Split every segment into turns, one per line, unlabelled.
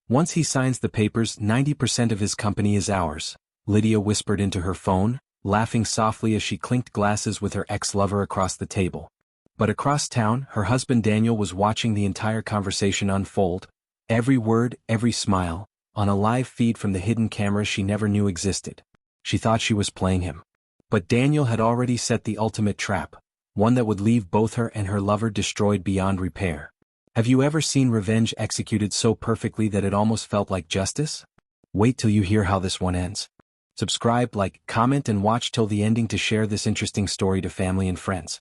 Once he signs the papers, 90% of his company is ours, Lydia whispered into her phone, laughing softly as she clinked glasses with her ex-lover across the table. But across town, her husband Daniel was watching the entire conversation unfold, every word, every smile, on a live feed from the hidden camera she never knew existed. She thought she was playing him. But Daniel had already set the ultimate trap, one that would leave both her and her lover destroyed beyond repair. Have you ever seen revenge executed so perfectly that it almost felt like justice? Wait till you hear how this one ends. Subscribe, like, comment and watch till the ending to share this interesting story to family and friends.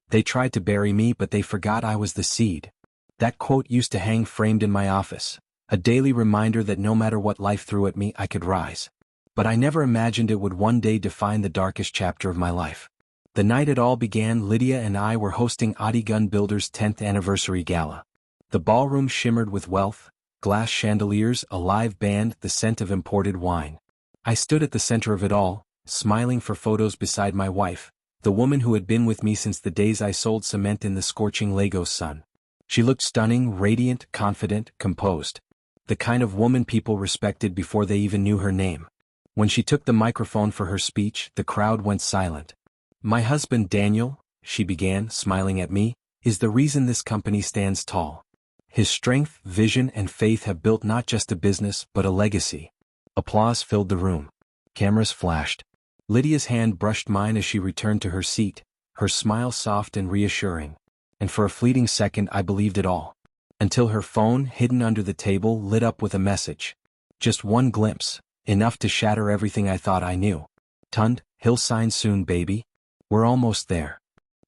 They tried to bury me, but they forgot I was the seed. That quote used to hang framed in my office, a daily reminder that no matter what life threw at me, I could rise. But I never imagined it would one day define the darkest chapter of my life. The night it all began, Lydia and I were hosting Adi Gun Builder's 10th anniversary gala. The ballroom shimmered with wealth, glass chandeliers, a live band, the scent of imported wine. I stood at the center of it all, smiling for photos beside my wife, the woman who had been with me since the days I sold cement in the scorching Lagos sun. She looked stunning, radiant, confident, composed. The kind of woman people respected before they even knew her name. When she took the microphone for her speech, the crowd went silent. My husband Daniel, she began, smiling at me, is the reason this company stands tall. His strength, vision, and faith have built not just a business, but a legacy. Applause filled the room. Cameras flashed. Lydia's hand brushed mine as she returned to her seat, her smile soft and reassuring. And for a fleeting second I believed it all. Until her phone, hidden under the table, lit up with a message. Just one glimpse, enough to shatter everything I thought I knew. Tund, he'll sign soon, baby. We're almost there.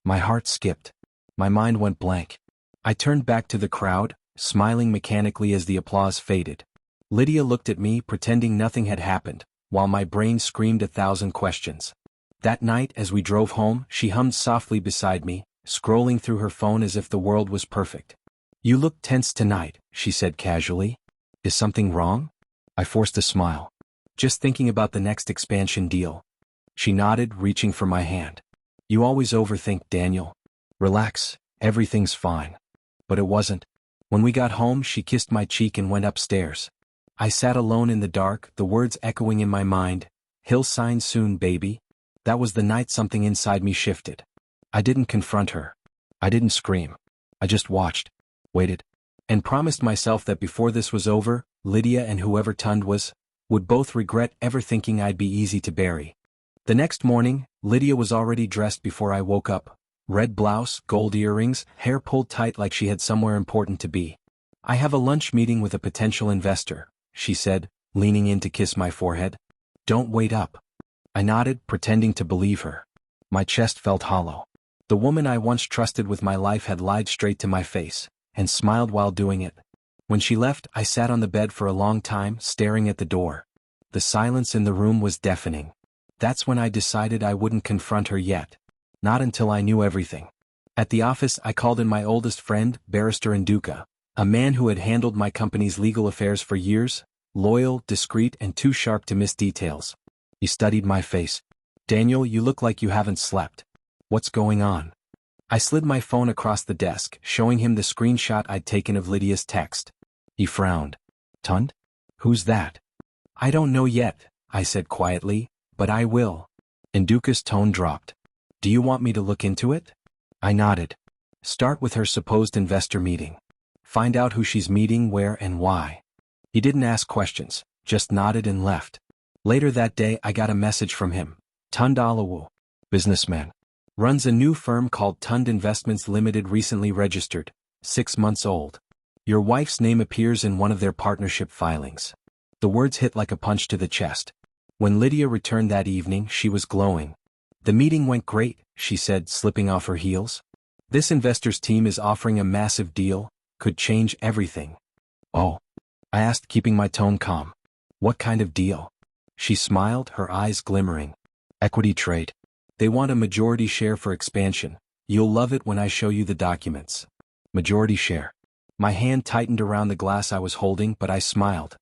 My heart skipped. My mind went blank. I turned back to the crowd, smiling mechanically as the applause faded. Lydia looked at me, pretending nothing had happened, while my brain screamed 1,000 questions. That night, as we drove home, she hummed softly beside me, scrolling through her phone as if the world was perfect. You look tense tonight, she said casually. Is something wrong? I forced a smile. Just thinking about the next expansion deal. She nodded, reaching for my hand. You always overthink, Daniel. Relax, everything's fine. But it wasn't. When we got home, she kissed my cheek and went upstairs. I sat alone in the dark, the words echoing in my mind. He'll sign soon, baby. That was the night something inside me shifted. I didn't confront her. I didn't scream. I just watched, waited, and promised myself that before this was over, Lydia and whoever Tund was, would both regret ever thinking I'd be easy to bury. The next morning, Lydia was already dressed before I woke up. Red blouse, gold earrings, hair pulled tight like she had somewhere important to be. I have a lunch meeting with a potential investor, she said, leaning in to kiss my forehead. Don't wait up. I nodded, pretending to believe her. My chest felt hollow. The woman I once trusted with my life had lied straight to my face, and smiled while doing it. When she left, I sat on the bed for a long time, staring at the door. The silence in the room was deafening. That's when I decided I wouldn't confront her yet. Not until I knew everything. At the office, I called in my oldest friend, Barrister Nduka, a man who had handled my company's legal affairs for years, loyal, discreet, and too sharp to miss details. He studied my face. Daniel, you look like you haven't slept. What's going on? I slid my phone across the desk, showing him the screenshot I'd taken of Lydia's text. He frowned. Tund? Who's that? I don't know yet, I said quietly, but I will. Nduka's tone dropped. Do you want me to look into it? I nodded. Start with her supposed investor meeting. Find out who she's meeting, where, and why. He didn't ask questions, just nodded and left. Later that day, I got a message from him. Tund Alawu, businessman. Runs a new firm called Tund Investments Limited, recently registered, 6 months old. Your wife's name appears in one of their partnership filings. The words hit like a punch to the chest. When Lydia returned that evening, she was glowing. The meeting went great, she said, slipping off her heels. This investor's team is offering a massive deal, could change everything. Oh, I asked, keeping my tone calm. What kind of deal? She smiled, her eyes glimmering. Equity trade. They want a majority share for expansion. You'll love it when I show you the documents. Majority share. My hand tightened around the glass I was holding, but I smiled.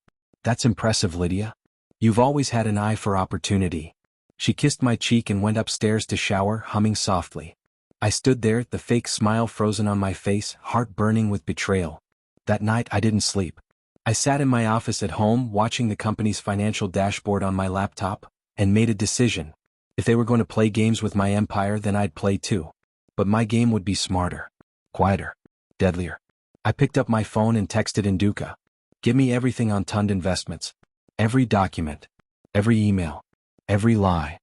That's impressive, Lydia. You've always had an eye for opportunity. She kissed my cheek and went upstairs to shower, humming softly. I stood there, the fake smile frozen on my face, heart burning with betrayal. That night I didn't sleep. I sat in my office at home watching the company's financial dashboard on my laptop, and made a decision. If they were going to play games with my empire, then I'd play too. But my game would be smarter, quieter, deadlier. I picked up my phone and texted Induka. Give me everything on Tund Investments. Every document. Every email. Every lie.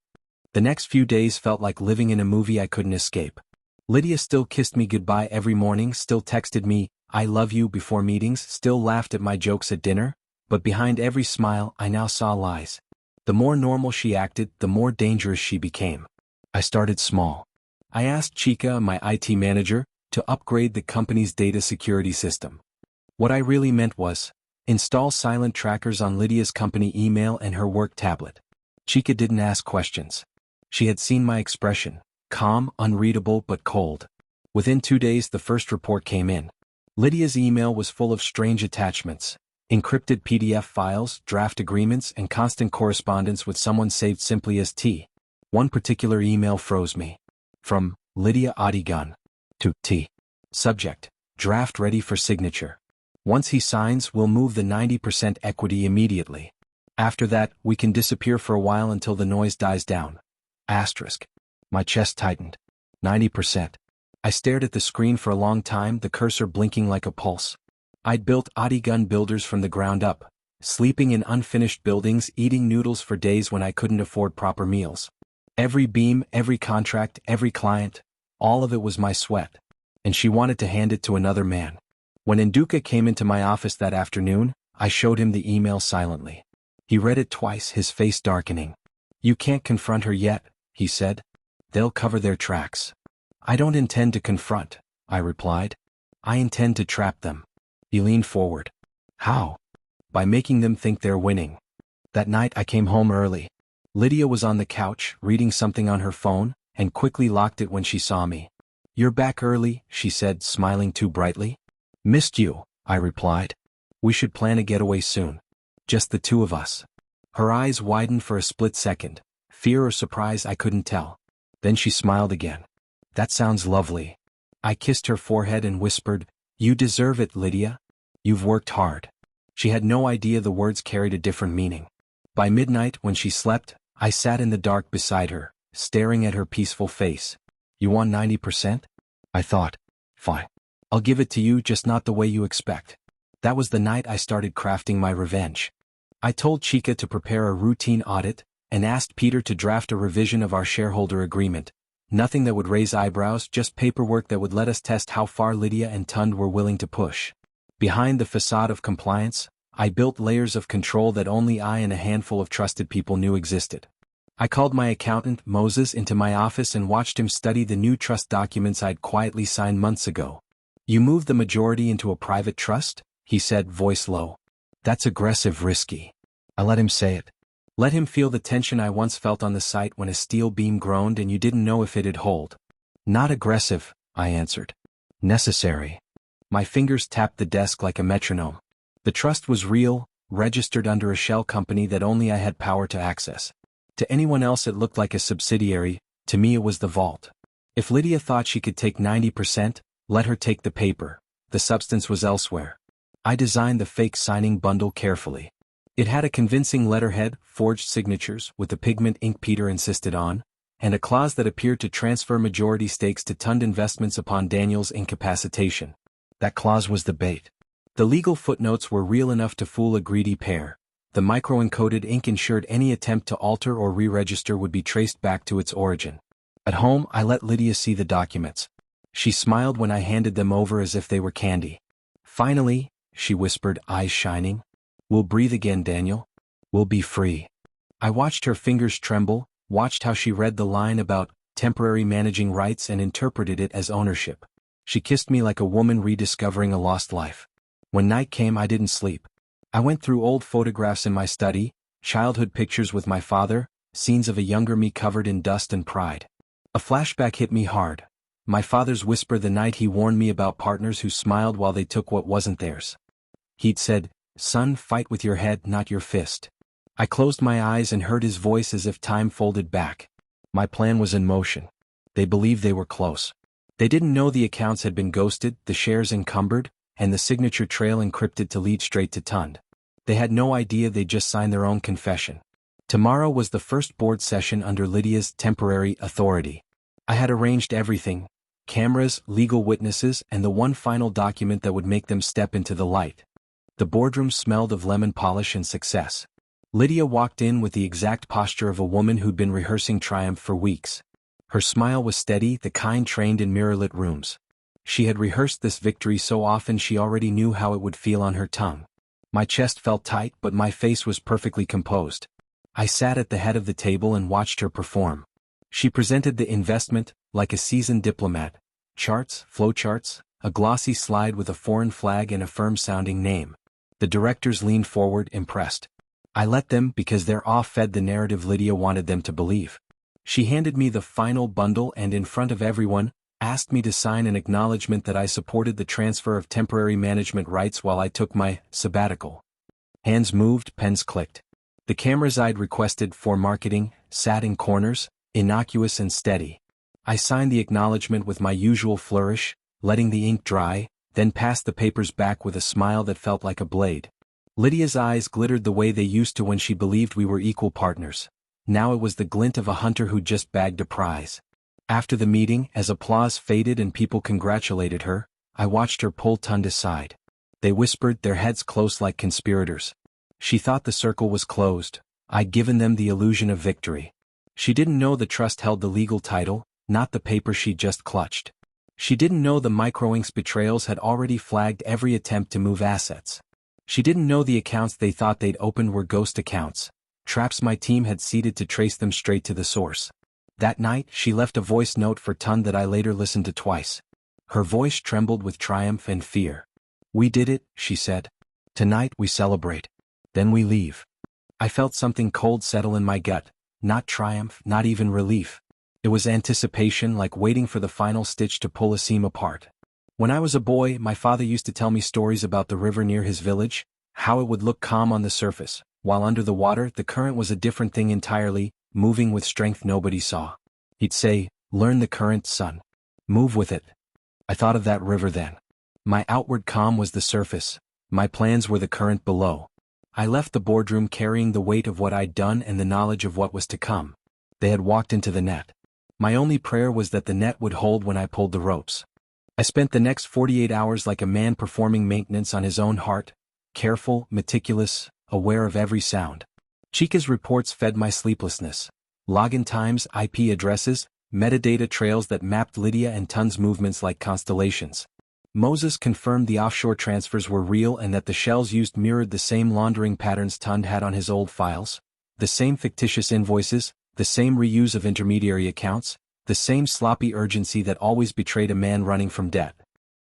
The next few days felt like living in a movie I couldn't escape. Lydia still kissed me goodbye every morning, still texted me, "I love you" before meetings, still laughed at my jokes at dinner, but behind every smile I now saw lies. The more normal she acted, the more dangerous she became. I started small. I asked Chica, my IT manager, to upgrade the company's data security system. What I really meant was, install silent trackers on Lydia's company email and her work tablet. Chica didn't ask questions. She had seen my expression, calm, unreadable but cold. Within 2 days the first report came in. Lydia's email was full of strange attachments, encrypted PDF files, draft agreements, and constant correspondence with someone saved simply as T. One particular email froze me. From Lydia Adigan to T. Subject: draft ready for signature. Once he signs, we'll move the 90% equity immediately. After that, we can disappear for a while until the noise dies down. Asterisk. My chest tightened. 90%. I stared at the screen for a long time, the cursor blinking like a pulse. I'd built Adigun builders from the ground up, sleeping in unfinished buildings, eating noodles for days when I couldn't afford proper meals. Every beam, every contract, every client, all of it was my sweat. And she wanted to hand it to another man. When Induka came into my office that afternoon, I showed him the email silently. He read it twice, his face darkening. "You can't confront her yet," he said. "They'll cover their tracks." "I don't intend to confront," I replied. "I intend to trap them." He leaned forward. "How?" "By making them think they're winning." That night I came home early. Lydia was on the couch, reading something on her phone, and quickly locked it when she saw me. "You're back early," she said, smiling too brightly. "Missed you," I replied. "We should plan a getaway soon. Just the two of us." Her eyes widened for a split second, fear or surprise I couldn't tell. Then she smiled again. "That sounds lovely." I kissed her forehead and whispered, "You deserve it, Lydia. You've worked hard." She had no idea the words carried a different meaning. By midnight, when she slept, I sat in the dark beside her, staring at her peaceful face. "You want 90%? I thought. "Fine. I'll give it to you, just not the way you expect." That was the night I started crafting my revenge. I told Chica to prepare a routine audit, and asked Peter to draft a revision of our shareholder agreement. Nothing that would raise eyebrows, just paperwork that would let us test how far Lydia and Tund were willing to push. Behind the facade of compliance, I built layers of control that only I and a handful of trusted people knew existed. I called my accountant, Moses, into my office and watched him study the new trust documents I'd quietly signed months ago. "You moved the majority into a private trust?" he said, voice low. "That's aggressive, risky." I let him say it. Let him feel the tension I once felt on the site when a steel beam groaned and you didn't know if it'd hold. "Not aggressive," I answered. "Necessary." My fingers tapped the desk like a metronome. The trust was real, registered under a shell company that only I had power to access. To anyone else it looked like a subsidiary, to me it was the vault. If Lydia thought she could take 90%, let her take the paper. The substance was elsewhere. I designed the fake signing bundle carefully. It had a convincing letterhead, forged signatures with the pigment ink Peter insisted on, and a clause that appeared to transfer majority stakes to Tund Investments upon Daniel's incapacitation. That clause was the bait. The legal footnotes were real enough to fool a greedy pair. The micro-encoded ink ensured any attempt to alter or re-register would be traced back to its origin. At home, I let Lydia see the documents. She smiled when I handed them over as if they were candy. "Finally," she whispered, eyes shining. "We'll breathe again, Daniel. We'll be free." I watched her fingers tremble, watched how she read the line about temporary managing rights and interpreted it as ownership. She kissed me like a woman rediscovering a lost life. When night came, I didn't sleep. I went through old photographs in my study, childhood pictures with my father, scenes of a younger me covered in dust and pride. A flashback hit me hard. My father's whisper the night he warned me about partners who smiled while they took what wasn't theirs. He'd said, "Son, fight with your head, not your fist." I closed my eyes and heard his voice as if time folded back. My plan was in motion. They believed they were close. They didn't know the accounts had been ghosted, the shares encumbered, and the signature trail encrypted to lead straight to Tund. They had no idea they'd just signed their own confession. Tomorrow was the first board session under Lydia's temporary authority. I had arranged everything: cameras, legal witnesses, and the one final document that would make them step into the light. The boardroom smelled of lemon polish and success. Lydia walked in with the exact posture of a woman who'd been rehearsing triumph for weeks. Her smile was steady, the kind trained in mirror-lit rooms. She had rehearsed this victory so often she already knew how it would feel on her tongue. My chest felt tight, but my face was perfectly composed. I sat at the head of the table and watched her perform. She presented the investment like a seasoned diplomat. Charts, flowcharts, a glossy slide with a foreign flag and a firm-sounding name. The directors leaned forward, impressed. I let them because their awe fed the narrative Lydia wanted them to believe. She handed me the final bundle and, in front of everyone, asked me to sign an acknowledgement that I supported the transfer of temporary management rights while I took my sabbatical. Hands moved, pens clicked. The cameras I'd requested for marketing sat in corners, innocuous and steady. I signed the acknowledgement with my usual flourish, letting the ink dry, then passed the papers back with a smile that felt like a blade. Lydia's eyes glittered the way they used to when she believed we were equal partners. Now it was the glint of a hunter who'd just bagged a prize. After the meeting, as applause faded and people congratulated her, I watched her pull Tund aside. They whispered, their heads close like conspirators. She thought the circle was closed. I'd given them the illusion of victory. She didn't know the trust held the legal title, not the paper she'd just clutched. She didn't know the microinks betrayals had already flagged every attempt to move assets. She didn't know the accounts they thought they'd opened were ghost accounts, traps my team had seeded to trace them straight to the source. That night, she left a voice note for Tund that I later listened to twice. Her voice trembled with triumph and fear. "We did it," she said. "Tonight we celebrate. Then we leave." I felt something cold settle in my gut, not triumph, not even relief. It was anticipation, like waiting for the final stitch to pull a seam apart. When I was a boy, my father used to tell me stories about the river near his village, how it would look calm on the surface, while under the water the current was a different thing entirely, moving with strength nobody saw. He'd say, "Learn the current, son. Move with it." I thought of that river then. My outward calm was the surface, my plans were the current below. I left the boardroom carrying the weight of what I'd done and the knowledge of what was to come. They had walked into the net. My only prayer was that the net would hold when I pulled the ropes. I spent the next 48 hours like a man performing maintenance on his own heart, careful, meticulous, aware of every sound. Chica's reports fed my sleeplessness. Login times, IP addresses, metadata trails that mapped Lydia and Tund's movements like constellations. Moses confirmed the offshore transfers were real and that the shells used mirrored the same laundering patterns Tund had on his old files. The same fictitious invoices, the same reuse of intermediary accounts, the same sloppy urgency that always betrayed a man running from debt.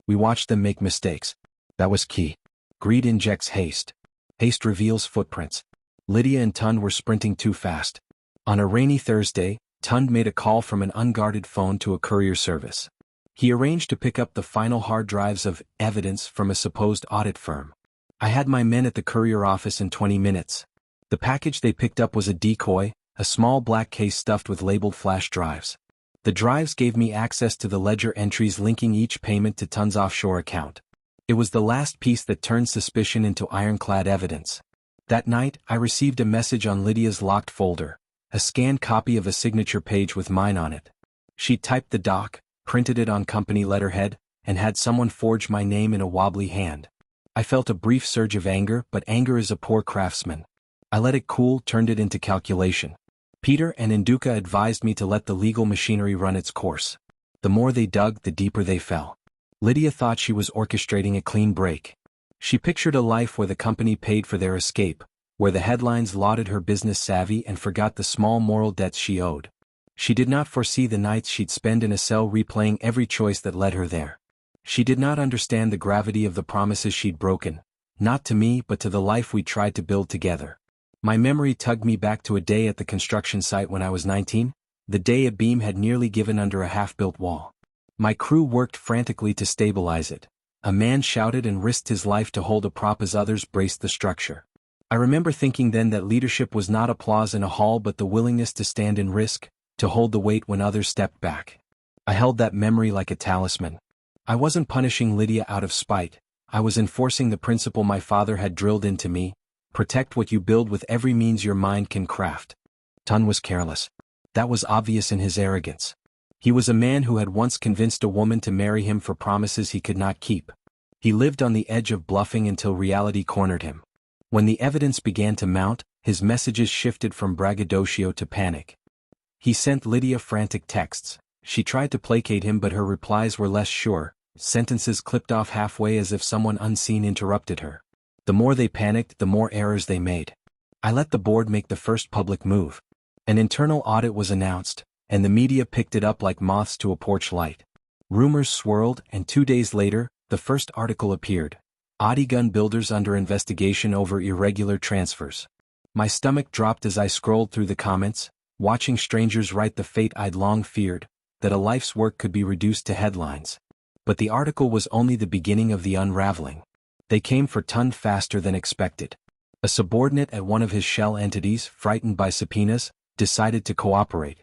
We watched them make mistakes. That was key. Greed injects haste. Haste reveals footprints. Lydia and Tund were sprinting too fast. On a rainy Thursday, Tund made a call from an unguarded phone to a courier service. He arranged to pick up the final hard drives of evidence from a supposed audit firm. I had my men at the courier office in 20 minutes. The package they picked up was a decoy, a small black case stuffed with labeled flash drives. The drives gave me access to the ledger entries linking each payment to Tund's offshore account. It was the last piece that turned suspicion into ironclad evidence. That night, I received a message on Lydia's locked folder, a scanned copy of a signature page with mine on it. She'd typed the doc, printed it on company letterhead, and had someone forge my name in a wobbly hand. I felt a brief surge of anger, but anger is a poor craftsman. I let it cool, turned it into calculation. Peter and Induka advised me to let the legal machinery run its course. The more they dug, the deeper they fell. Lydia thought she was orchestrating a clean break. She pictured a life where the company paid for their escape, where the headlines lauded her business savvy and forgot the small moral debts she owed. She did not foresee the nights she'd spend in a cell replaying every choice that led her there. She did not understand the gravity of the promises she'd broken, not to me but to the life we tried to build together. My memory tugged me back to a day at the construction site when I was 19, the day a beam had nearly given under a half-built wall. My crew worked frantically to stabilize it. A man shouted and risked his life to hold a prop as others braced the structure. I remember thinking then that leadership was not applause in a hall but the willingness to stand in risk, to hold the weight when others stepped back. I held that memory like a talisman. I wasn't punishing Lydia out of spite, I was enforcing the principle my father had drilled into me: protect what you build with every means your mind can craft. Tun was careless. That was obvious in his arrogance. He was a man who had once convinced a woman to marry him for promises he could not keep. He lived on the edge of bluffing until reality cornered him. When the evidence began to mount, his messages shifted from braggadocio to panic. He sent Lydia frantic texts. She tried to placate him, but her replies were less sure, sentences clipped off halfway as if someone unseen interrupted her. The more they panicked, the more errors they made. I let the board make the first public move. An internal audit was announced, and the media picked it up like moths to a porch light. Rumors swirled, and 2 days later, the first article appeared: Audi gun builders under investigation over irregular transfers. My stomach dropped as I scrolled through the comments, watching strangers write the fate I'd long feared, that a life's work could be reduced to headlines. But the article was only the beginning of the unraveling. They came for Tun faster than expected. A subordinate at one of his shell entities, frightened by subpoenas, decided to cooperate.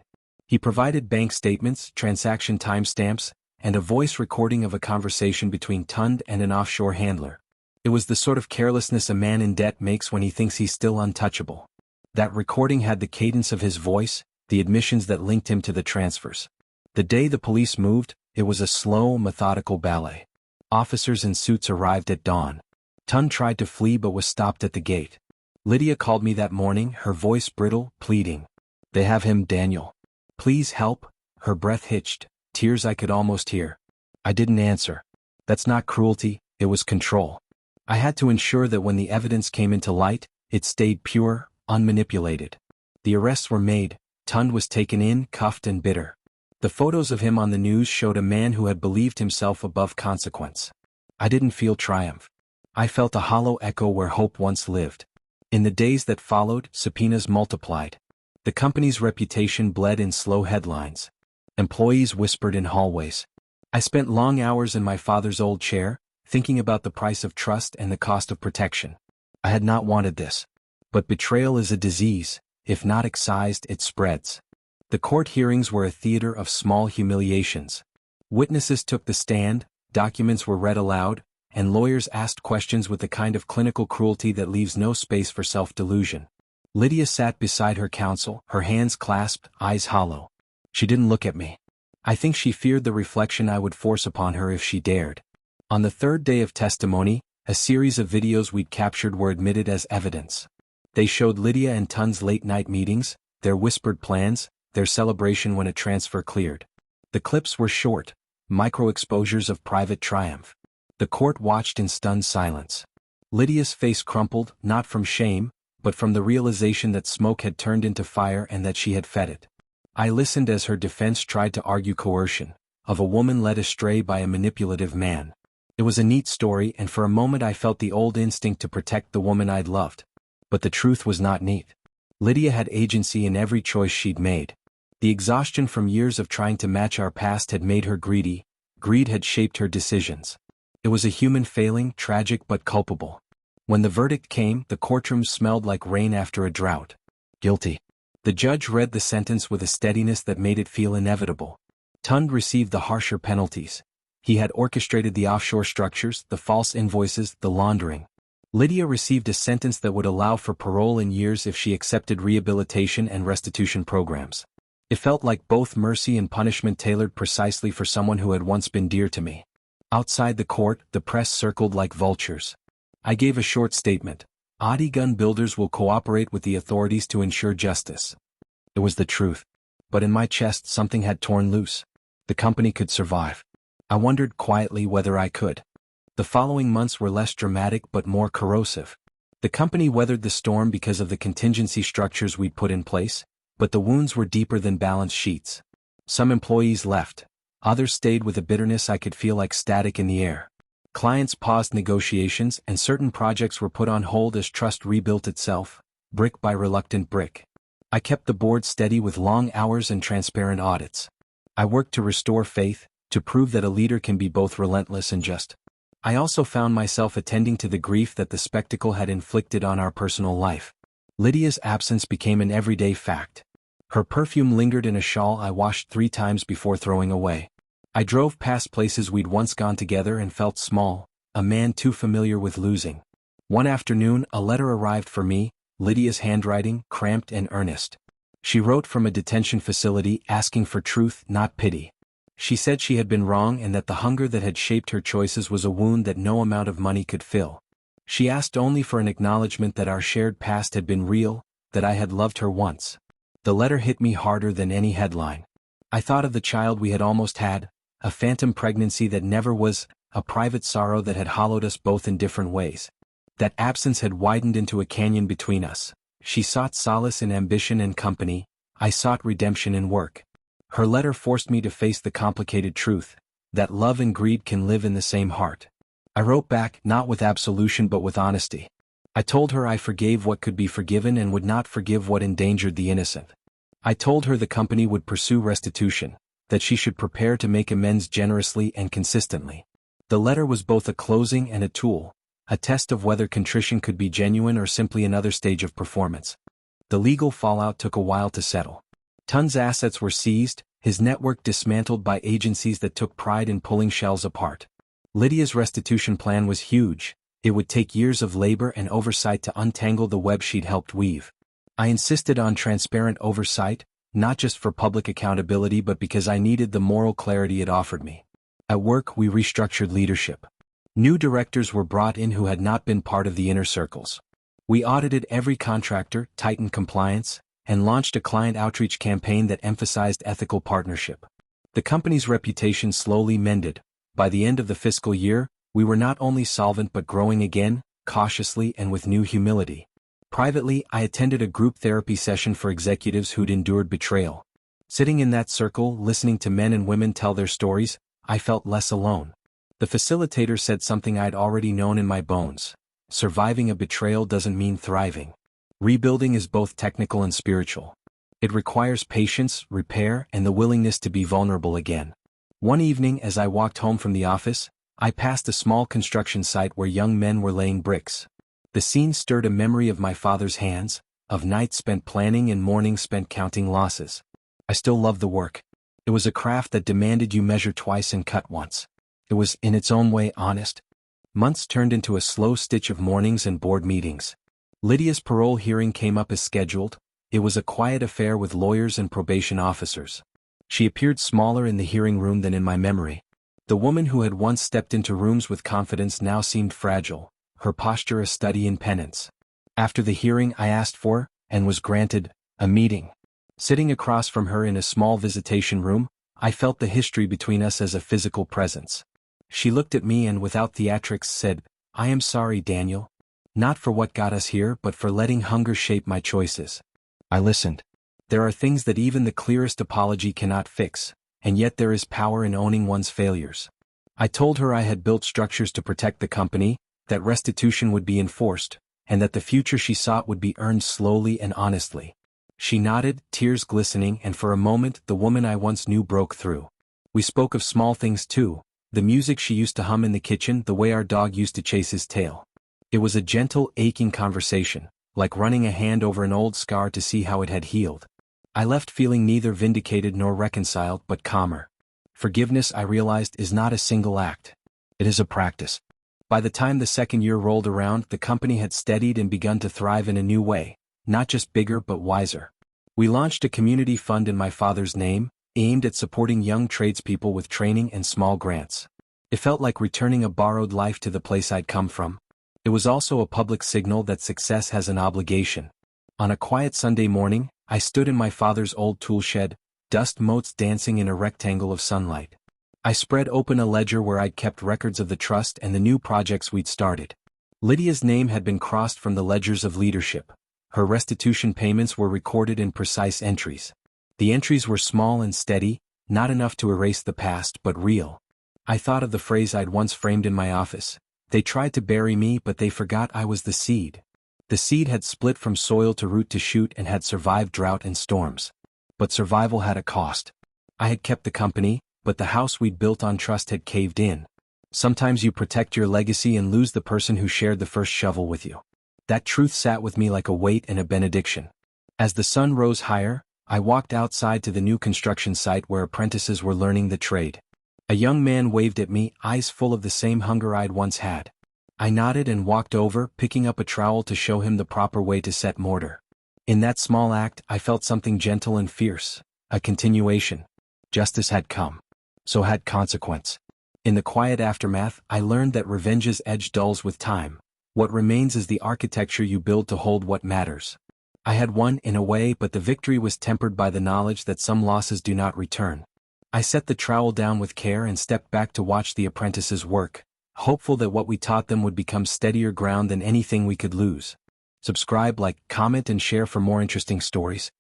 He provided bank statements, transaction timestamps, and a voice recording of a conversation between Tun and an offshore handler. It was the sort of carelessness a man in debt makes when he thinks he's still untouchable. That recording had the cadence of his voice, the admissions that linked him to the transfers. The day the police moved, it was a slow, methodical ballet. Officers in suits arrived at dawn. Tun tried to flee but was stopped at the gate. Lydia called me that morning, her voice brittle, pleading. "They have him, Daniel. Please help." Her breath hitched, tears I could almost hear. I didn't answer. That's not cruelty, it was control. I had to ensure that when the evidence came into light, it stayed pure, unmanipulated. The arrests were made. Tun was taken in, cuffed and bitter. The photos of him on the news showed a man who had believed himself above consequence. I didn't feel triumph. I felt a hollow echo where hope once lived. In the days that followed, subpoenas multiplied. The company's reputation bled in slow headlines. Employees whispered in hallways. I spent long hours in my father's old chair, thinking about the price of trust and the cost of protection. I had not wanted this. But betrayal is a disease. If not excised, it spreads. The court hearings were a theater of small humiliations. Witnesses took the stand, documents were read aloud, and lawyers asked questions with the kind of clinical cruelty that leaves no space for self-delusion. Lydia sat beside her counsel, her hands clasped, eyes hollow. She didn't look at me. I think she feared the reflection I would force upon her if she dared. On the third day of testimony, a series of videos we'd captured were admitted as evidence. They showed Lydia and Tun's late-night meetings, their whispered plans, their celebration when a transfer cleared. The clips were short, micro-exposures of private triumph. The court watched in stunned silence. Lydia's face crumpled, not from shame, but from the realization that smoke had turned into fire and that she had fed it. I listened as her defense tried to argue coercion, of a woman led astray by a manipulative man. It was a neat story, and for a moment I felt the old instinct to protect the woman I'd loved. But the truth was not neat. Lydia had agency in every choice she'd made. The exhaustion from years of trying to match our past had made her greedy. Greed had shaped her decisions. It was a human failing, tragic but culpable. When the verdict came, the courtroom smelled like rain after a drought. Guilty. The judge read the sentence with a steadiness that made it feel inevitable. Tun received the harsher penalties. He had orchestrated the offshore structures, the false invoices, the laundering. Lydia received a sentence that would allow for parole in years if she accepted rehabilitation and restitution programs. It felt like both mercy and punishment tailored precisely for someone who had once been dear to me. Outside the court, the press circled like vultures. I gave a short statement. Audi gun builders will cooperate with the authorities to ensure justice. It was the truth. But in my chest something had torn loose. The company could survive. I wondered quietly whether I could. The following months were less dramatic but more corrosive. The company weathered the storm because of the contingency structures we'd put in place, but the wounds were deeper than balance sheets. Some employees left. Others stayed with a bitterness I could feel like static in the air. Clients paused negotiations and certain projects were put on hold as trust rebuilt itself, brick by reluctant brick. I kept the board steady with long hours and transparent audits. I worked to restore faith, to prove that a leader can be both relentless and just. I also found myself attending to the grief that the spectacle had inflicted on our personal life. Lydia's absence became an everyday fact. Her perfume lingered in a shawl I washed 3 times before throwing away. I drove past places we'd once gone together and felt small, a man too familiar with losing. One afternoon, a letter arrived for me, Lydia's handwriting, cramped and earnest. She wrote from a detention facility asking for truth, not pity. She said she had been wrong and that the hunger that had shaped her choices was a wound that no amount of money could fill. She asked only for an acknowledgement that our shared past had been real, that I had loved her once. The letter hit me harder than any headline. I thought of the child we had almost had, a phantom pregnancy that never was, a private sorrow that had hollowed us both in different ways. That absence had widened into a canyon between us. She sought solace in ambition and company, I sought redemption in work. Her letter forced me to face the complicated truth, that love and greed can live in the same heart. I wrote back, not with absolution but with honesty. I told her I forgave what could be forgiven and would not forgive what endangered the innocent. I told her the company would pursue restitution, that she should prepare to make amends generously and consistently. The letter was both a closing and a tool, a test of whether contrition could be genuine or simply another stage of performance. The legal fallout took a while to settle. Tun's assets were seized, his network dismantled by agencies that took pride in pulling shells apart. Lydia's restitution plan was huge. It would take years of labor and oversight to untangle the web she'd helped weave. I insisted on transparent oversight, not just for public accountability but because I needed the moral clarity it offered me. At work, we restructured leadership. New directors were brought in who had not been part of the inner circles. We audited every contractor, tightened compliance, and launched a client outreach campaign that emphasized ethical partnership. The company's reputation slowly mended. By the end of the fiscal year, we were not only solvent but growing again, cautiously and with new humility. Privately, I attended a group therapy session for executives who'd endured betrayal. Sitting in that circle, listening to men and women tell their stories, I felt less alone. The facilitator said something I'd already known in my bones. Surviving a betrayal doesn't mean thriving. Rebuilding is both technical and spiritual. It requires patience, repair, and the willingness to be vulnerable again. One evening as I walked home from the office, I passed a small construction site where young men were laying bricks. The scene stirred a memory of my father's hands, of nights spent planning and mornings spent counting losses. I still loved the work. It was a craft that demanded you measure twice and cut once. It was, in its own way, honest. Months turned into a slow stitch of mornings and board meetings. Lydia's parole hearing came up as scheduled. It was a quiet affair with lawyers and probation officers. She appeared smaller in the hearing room than in my memory. The woman who had once stepped into rooms with confidence now seemed fragile, her posture a study in penance. After the hearing I asked for, and was granted, a meeting. Sitting across from her in a small visitation room, I felt the history between us as a physical presence. She looked at me and without theatrics said, "I am sorry, Daniel. Not for what got us here but for letting hunger shape my choices." I listened. There are things that even the clearest apology cannot fix, and yet there is power in owning one's failures. I told her I had built structures to protect the company, that restitution would be enforced, and that the future she sought would be earned slowly and honestly. She nodded, tears glistening, and for a moment the woman I once knew broke through. We spoke of small things too, the music she used to hum in the kitchen, the way our dog used to chase his tail. It was a gentle, aching conversation, like running a hand over an old scar to see how it had healed. I left feeling neither vindicated nor reconciled but calmer. Forgiveness, I realized, is not a single act. It is a practice. By the time the second year rolled around, the company had steadied and begun to thrive in a new way, not just bigger but wiser. We launched a community fund in my father's name, aimed at supporting young tradespeople with training and small grants. It felt like returning a borrowed life to the place I'd come from. It was also a public signal that success has an obligation. On a quiet Sunday morning, I stood in my father's old tool shed, dust motes dancing in a rectangle of sunlight. I spread open a ledger where I'd kept records of the trust and the new projects we'd started. Lydia's name had been crossed from the ledgers of leadership. Her restitution payments were recorded in precise entries. The entries were small and steady, not enough to erase the past but real. I thought of the phrase I'd once framed in my office. They tried to bury me but they forgot I was the seed. The seed had split from soil to root to shoot and had survived drought and storms. But survival had a cost. I had kept the company, but the house we'd built on trust had caved in. Sometimes you protect your legacy and lose the person who shared the first shovel with you. That truth sat with me like a weight and a benediction. As the sun rose higher, I walked outside to the new construction site where apprentices were learning the trade. A young man waved at me, eyes full of the same hunger I'd once had. I nodded and walked over, picking up a trowel to show him the proper way to set mortar. In that small act, I felt something gentle and fierce, a continuation. Justice had come. So had consequence. In the quiet aftermath, I learned that revenge's edge dulls with time. What remains is the architecture you build to hold what matters. I had won in a way, but the victory was tempered by the knowledge that some losses do not return. I set the trowel down with care and stepped back to watch the apprentices work, hopeful that what we taught them would become steadier ground than anything we could lose. Subscribe, like, comment and share for more interesting stories.